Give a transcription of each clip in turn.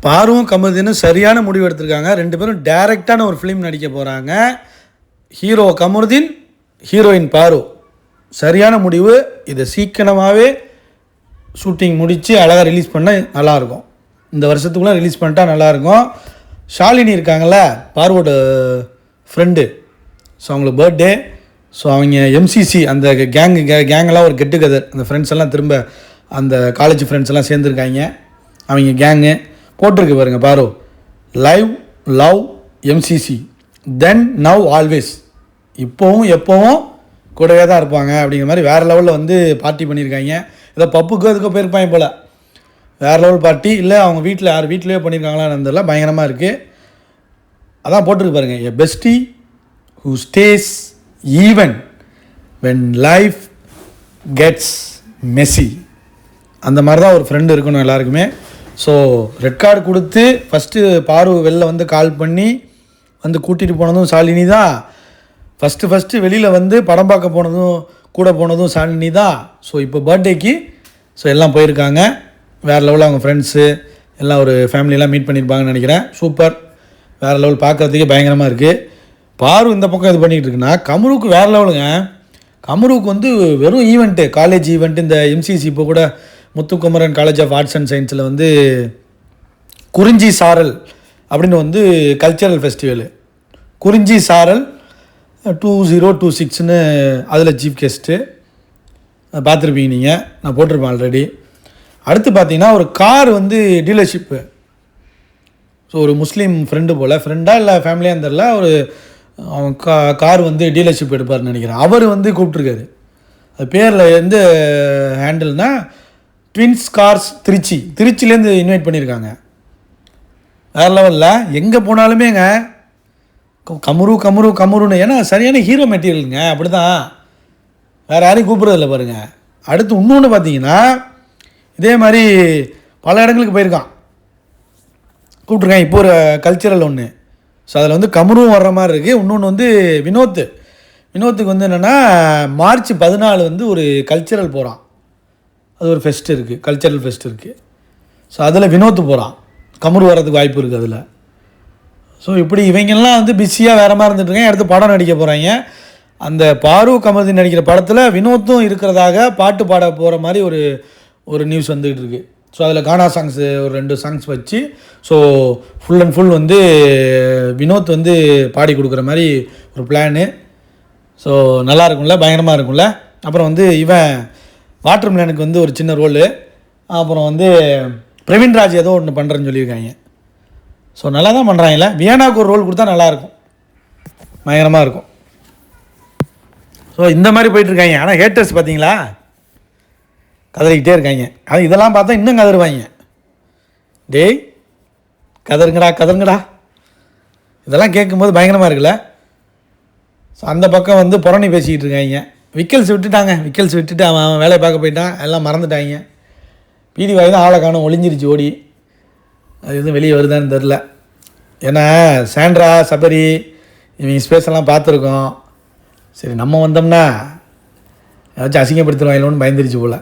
பாருவும் கமருதீனும் சரியான முடிவு எடுத்திருக்காங்க. 2 பேரும் டைரக்டான ஒரு ஃபிலிம் நடிக்க போகிறாங்க. ஹீரோ கமருதீன், ஹீரோயின் பாரு. சரியான முடிவு. இதை சீக்கிரமாகவே ஷூட்டிங் முடித்து அழகாக ரிலீஸ் பண்ண நல்லாயிருக்கும். இந்த வருஷத்துக்குள்ளே ரிலீஸ் பண்ணிட்டா நல்லாயிருக்கும். ஷாலினி இருக்காங்கள்ல, பார்வோட ஃப்ரெண்டு. ஸோ அவங்களுக்கு பர்த்டே. ஸோ அவங்க எம்சிசி அந்த கேங்கெல்லாம் ஒரு கெட்டு கதர், அந்த ஃப்ரெண்ட்ஸ் எல்லாம் திரும்ப அந்த காலேஜ் ஃப்ரெண்ட்ஸ் எல்லாம் சேர்ந்துருக்காங்க. அவங்க கேங்கு போட்டிருக்கு பாருங்கள் பாரு, லைவ் லவ் எம்சிசி தென் நவ் ஆல்வேஸ். இப்போவும் எப்போவும் கூடவே தான் இருப்பாங்க அப்படிங்கிற மாதிரி வேறு லெவலில் வந்து பார்ட்டி பண்ணியிருக்காங்க. ஏதோ பப்புக்கு அதுக்கு போயிருப்பாங்க போல். வேறு லெவல் பார்ட்டி. இல்லை அவங்க வீட்டில் யார் வீட்டிலேயே பண்ணியிருக்காங்களான்னு தெரியல. பயங்கரமாக இருக்குது. அதான் போட்டிருக்கு பாருங்கள், a bestie who stays even when life gets messy. அந்த மாதிரி தான் ஒரு ஃப்ரெண்டு இருக்கணும் எல்லாருக்குமே. ஸோ ரெட் கார்டு கொடுத்து ஃபஸ்ட்டு பாரு வெளில வந்து கால் பண்ணி வந்து கூட்டிகிட்டு போனதும் ஷாலினி தான். ஃபஸ்ட்டு வெளியில் வந்து படம் பார்க்க போனதும் கூட போனதும் ஷாலினி தான். ஸோ இப்போ பர்த்டேக்கு ஸோ எல்லாம் போயிருக்காங்க. வேறு லெவலில் அவங்க ஃப்ரெண்ட்ஸு எல்லாம் ஒரு ஃபேமிலியெல்லாம் மீட் பண்ணியிருப்பாங்கன்னு நினைக்கிறேன். சூப்பர், வேறு லெவல். பார்க்குறதுக்கே பயங்கரமாக இருக்குது. பாரு இந்த பக்கம் இது பண்ணிகிட்டு இருக்குன்னா, கமருக்கு வேறு லெவலுங்க. கமருக்கு வந்து வெறும் ஈவெண்ட்டு, காலேஜ் ஈவெண்ட்டு. இந்த எம்சிசி இப்போ கூட Muthukumaran college of arts and சயின்ஸில் வந்து குறிஞ்சி சாரல் அப்படின்னு வந்து கல்ச்சரல் ஃபெஸ்டிவலு, குறிஞ்சி சாரல் 2026ன்னு அதில் சீஃப் கெஸ்ட்டு பார்த்துருப்பீங்க நீங்கள். நான் போட்டிருப்பேன் ஆல்ரெடி. அடுத்து பார்த்தீங்கன்னா ஒரு கார் வந்து டீலர்ஷிப்பு. ஸோ ஒரு முஸ்லீம் ஃப்ரெண்டு போல், ஃப்ரெண்டாக இல்லை ஃபேமிலியாக தெரில, ஒரு அவன் கார் வந்து டீலர்ஷிப் எடுப்பார்னு நினைக்கிறேன். அவர் வந்து கூப்பிட்ருக்காரு. அது பேரில் எந்த ஹேண்டில்னால் ட்வின்ஸ் கார்ஸ் திருச்சிலேருந்து இன்வைட் பண்ணியிருக்காங்க. வேறு லெவலில். எங்கே போனாலுமேங்க கமுருன்னு, ஏன்னா சரியான ஹீரோ மெட்டீரியலுங்க. அப்படி தான், வேறு யாரையும் கூப்பிட்றதில்ல பாருங்கள். அடுத்து இன்னொன்று பார்த்தீங்கன்னா, இதே மாதிரி பல இடங்களுக்கு போயிருக்கான், கூப்பிட்ருக்காங்க. இப்போ ஒரு கல்ச்சரல் ஒன்று. ஸோ அதில் வந்து கமரும் வர்ற மாதிரி இருக்குது. இன்னொன்று வந்து வினோத்துக்கு வந்து என்னென்னா மார்ச் 14 வந்து ஒரு கல்ச்சரல் போகிறான். அது ஒரு ஃபெஸ்ட் இருக்குது, கல்ச்சரல் ஃபெஸ்ட் இருக்குது. ஸோ அதில் வினோத் போகிறான். கமரு வர்றதுக்கு வாய்ப்பு இருக்குது அதில். ஸோ இப்படி இவங்கெல்லாம் வந்து பிஸியாக வேறு மாதிரி இருந்துட்டுருக்காங்க. அடுத்து படம் நடிக்க போகிறாங்க. அந்த பாரு கமருதீன் நடிக்கிற படத்தில் வினோத்தும் இருக்கிறதாக பாட்டு பாட போகிற மாதிரி ஒரு நியூஸ் வந்துகிட்டு இருக்குது. ஸோ அதில் கானா சாங்ஸு ஒரு 2 சாங்ஸ் வச்சு, ஸோ ஃபுல் அண்ட் ஃபுல் வந்து வினோத் வந்து பாடி கொடுக்குற மாதிரி ஒரு பிளானு. ஸோ நல்லா இருக்கும்ல, பயங்கரமாக இருக்கும்ல. அப்புறம் வந்து இவன் வாட்டர் மிலனுக்கு வந்து ஒரு சின்ன ரோலு. அப்புறம் வந்து பிரவீன்ராஜ் ஏதோ ஒன்று பண்ணுறேன்னு சொல்லியிருக்காங்க. ஸோ நல்லா தான் பண்ணுறாங்கல்ல. வியானாவுக்கு ஒரு ரோல் கொடுத்தா நல்லாயிருக்கும், பயங்கரமாக இருக்கும். ஸோ இந்த மாதிரி போயிட்டுருக்காங்க. ஆனால் ஹேட்டர்ஸ் பார்த்தீங்களா, கதறிக்கிட்டே இருக்காங்க. ஆனால் இதெல்லாம் பார்த்தா இன்னும் கதறுவாங்க. டேய் கதருங்கடா. இதெல்லாம் கேட்கும்போது பயங்கரமாக இருக்குல்ல. ஸோ அந்த பக்கம் வந்து புறணி பேசிக்கிட்டு இருக்காங்க. விக்கல்ஸ் விட்டுட்டு அவன் வேலையை பார்க்க போயிட்டான். எல்லாம் மறந்துட்டாங்க. பீடி வாய் தான் ஆளை காணும், ஒளிஞ்சிருச்சு ஓடி. அது எதுவும் வெளியே வருதான்னு தெரில. ஏன்னா சாண்ட்ரா சபரி இவங்க ஸ்பேஸெல்லாம் பார்த்துருக்கோம். சரி நம்ம வந்தோம்னா ஏதாச்சும் அசிங்கப்படுத்திடுவாங்களோன்னு பயந்துருச்சு போல்.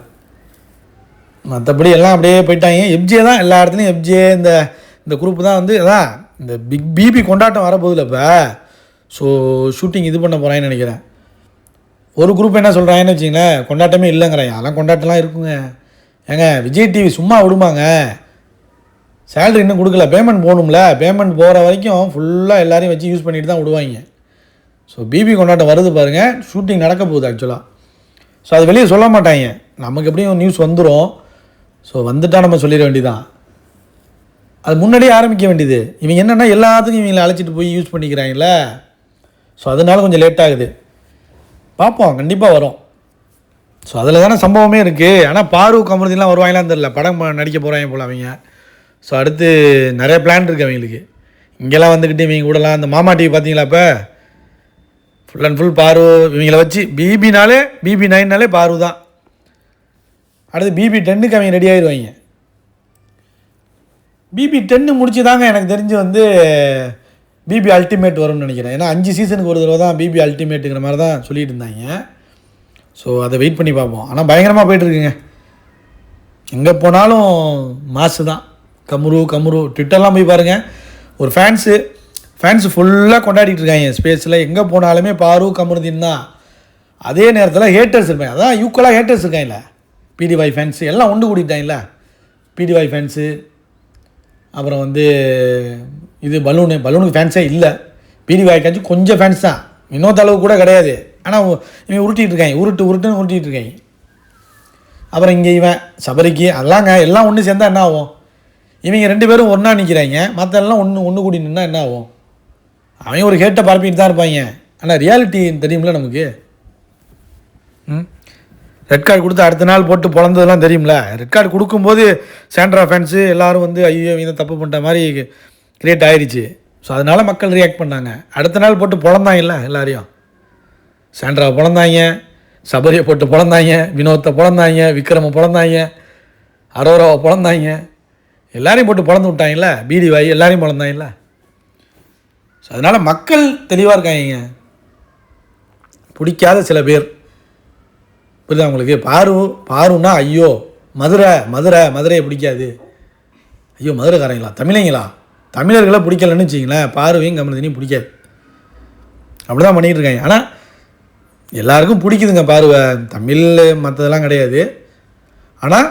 மற்றபடி எல்லாம் அப்படியே போயிட்டாங்க. எஃப்ஜே தான் எல்லா இடத்துலையும். எஃப்ஜே இந்த குரூப்பு தான் வந்து அதான் இந்த பிபி கொண்டாட்டம் வரப்போதில்ல இப்போ. ஸோ ஷூட்டிங் இது பண்ண போகிறாங்கன்னு நினைக்கிறேன். ஒரு குரூப் என்ன சொல்கிறாங்கன்னு வச்சிங்களேன், கொண்டாட்டமே இல்லைங்கிறாங்க. அதெல்லாம் கொண்டாட்டம்லாம் இருக்குங்க. ஏங்க விஜய் டிவி சும்மா விடுமாங்க? சேலரி இன்னும் கொடுக்கல, பேமெண்ட் போகணும்ல. பேமெண்ட் போகிற வரைக்கும் ஃபுல்லாக எல்லோரையும் வச்சு யூஸ் பண்ணிட்டு தான் விடுவாங்க. ஸோ பிபி கொண்டாட்டம் வருது பாருங்கள். ஷூட்டிங் நடக்க போகுது ஆக்சுவலாக. ஸோ அது வெளியே சொல்ல மாட்டாங்க. நமக்கு எப்படியும் நியூஸ் வந்துடும். ஸோ வந்துட்டால் நம்ம சொல்லிட வேண்டியதான். அது முன்னாடியே ஆரம்பிக்க வேண்டியது. இவங்க என்னென்னா எல்லாத்துக்கும் இவங்களை அழைச்சிட்டு போய் யூஸ் பண்ணிக்கிறாங்களே. ஸோ அதனால கொஞ்சம் லேட் ஆகுது. பார்ப்போம், கண்டிப்பாக வரும். ஸோ அதில் தானே சம்பவமே இருக்குது. ஆனால் பாரு கமருதீன்லாம் வருவாங்களான்னு தெரில. படம் நடிக்க போகிறாங்க போல் அவங்க. ஸோ அடுத்து நிறைய பிளான் இருக்குது அவங்களுக்கு. இங்கெல்லாம் வந்துக்கிட்டு இவங்க கூடலாம் அந்த மாமா டிவி பார்த்தீங்களா, இப்போ ஃபுல் அண்ட் ஃபுல் பாரு இவங்களை வச்சு. பிபி 9 பாரு தான். அடுத்து பிபி 10க்கு அவங்க ரெடி ஆகிடுவாங்க. பிபி 10 முடிச்சு தாங்க எனக்கு தெரிஞ்சு வந்து பிபி அல்டிமேட் வரும்னு நினைக்கிறேன். ஏன்னா 5 சீசனுக்கு ஒரு தடவை தான் பிபி அல்டிமேட்டுங்கிற மாதிரி தான் சொல்லிட்டு இருந்தாங்க. ஸோ அதை வெயிட் பண்ணி பார்ப்போம். ஆனால் பயங்கரமாக போய்ட்டுருக்குங்க. எங்கே போனாலும் மாசு தான். கமுரு ட்விட்டர்லாம் போய் பாருங்கள், ஒரு ஃபேன்ஸு ஃபுல்லாக கொண்டாடிட்டு இருக்காங்க ஸ்பேஸில். எங்கே போனாலுமே பாரு கமருதீன் தான். அதே நேரத்தில் ஹேட்டர்ஸ் இருப்பாங்க, அதான் ஈக்குவலாக ஹேட்டர்ஸ் இருக்காங்கல்ல, பிடிஒய் ஃபேன்ஸு எல்லாம் ஒன்று கூட்டிட்டாங்கல்ல. பிடிஒய் ஃபேன்ஸு, அப்புறம் வந்து இது பலூனுக்கு ஃபேன்ஸே இல்லை. பிடிஒய்க்காச்சும் கொஞ்சம் ஃபேன்ஸ் தான், இன்னொரு அளவு கூட கிடையாது. ஆனால் இவன் உருட்டிகிட்டு இருக்காங்க, உருட்டுன்னு உருட்டிகிட்டு இருக்காங்க. அப்புறம் இங்கே இவன் சபரிக்கு அதெல்லாங்க எல்லாம் ஒன்று சேர்ந்தால் என்ன ஆகும்? இவங்க 2 பேரும் ஒன்றா நிற்கிறாங்க, மற்ற எல்லாம் ஒன்று கூடி நின்னா என்ன ஆகும்? அவங்க ஒரு ஹேட்டை பரப்பிட்டு தான் இருப்பாங்க. ஆனால் ரியாலிட்டி தெரியுமில்ல நமக்கு. ரெட் கார்டு கொடுத்து அடுத்த நாள் போட்டு பொழந்ததெல்லாம் தெரியுமில்ல. ரெட் கார்டு கொடுக்கும்போது சாண்ட்ரா ஃபேன்ஸு எல்லோரும் வந்து ஐயோ இதை தப்பு பண்ணுற மாதிரி கிரியேட் ஆகிடுச்சு. ஸோ அதனால் மக்கள் ரியாக்ட் பண்ணாங்க. அடுத்த நாள் போட்டு பொழந்தாங்கல்ல எல்லாரையும். சாண்ட்ராவை பொழந்தாங்க, சபரியை போட்டு பொழந்தாங்க, வினோத்தை பொழந்தாங்க, விக்ரமை பொழந்தாங்க, அரோராவை பொழந்தாங்க, எல்லாரையும் போட்டு பொழந்து விட்டாங்கல்ல. பிடிஒய் எல்லாரையும் பொழந்தாங்கல்ல. ஸோ அதனால் மக்கள் தெளிவாக இருக்காங்க. பிடிக்காத சில பேர், புரியுதா உங்களுக்கு? பாருன்னா ஐயோ மதுரையை பிடிக்காது. ஐயோ மதுரைக்காரங்களா, தமிழர்களை பிடிக்கலன்னு வச்சிங்களேன், பாருவையும் கமருதீனையும் பிடிக்காது. அப்படி தான் பண்ணிகிட்டு இருக்காங்க. ஆனால் எல்லாருக்கும் பிடிக்குதுங்க பாருவை, தமிழ் மற்றதெல்லாம் கிடையாது. ஆனால்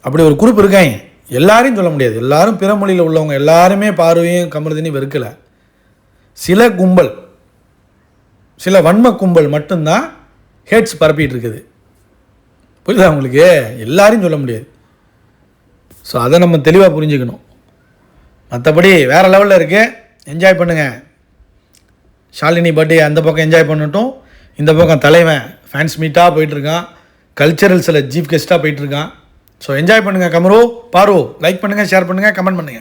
அப்படி ஒரு குரூப் இருக்காங்க, எல்லாரையும் சொல்ல முடியாது. எல்லாரும் பிற மொழியில் உள்ளவங்க எல்லாருமே பாருவையும் கமருதீனையும் வெறுக்கலை. சில கும்பல், சில வன்ம கும்பல் மட்டும்தான் ஹேட்ஸ் பரப்பிட்டு இருக்குது. புரியுதா உங்களுக்கு? எல்லாரையும் சொல்ல முடியாது. ஸோ அதை நம்ம தெளிவாக புரிஞ்சுக்கணும். மற்றபடி வேறு லெவலில் இருக்குது, என்ஜாய் பண்ணுங்கள். ஷாலினி பர்த்டே அந்த பக்கம் என்ஜாய் பண்ணட்டும், இந்த பக்கம் தலைவன் ஃபேன்ஸ் மீட்டாக போயிட்டுருக்கான், கல்ச்சரல்ஸில் சீஃப் கெஸ்ட்டாக போயிட்டுருக்கான். ஸோ என்ஜாய் பண்ணுங்கள். கமரு பாரு லைக் பண்ணுங்கள், ஷேர் பண்ணுங்கள், கமெண்ட் பண்ணுங்கள்.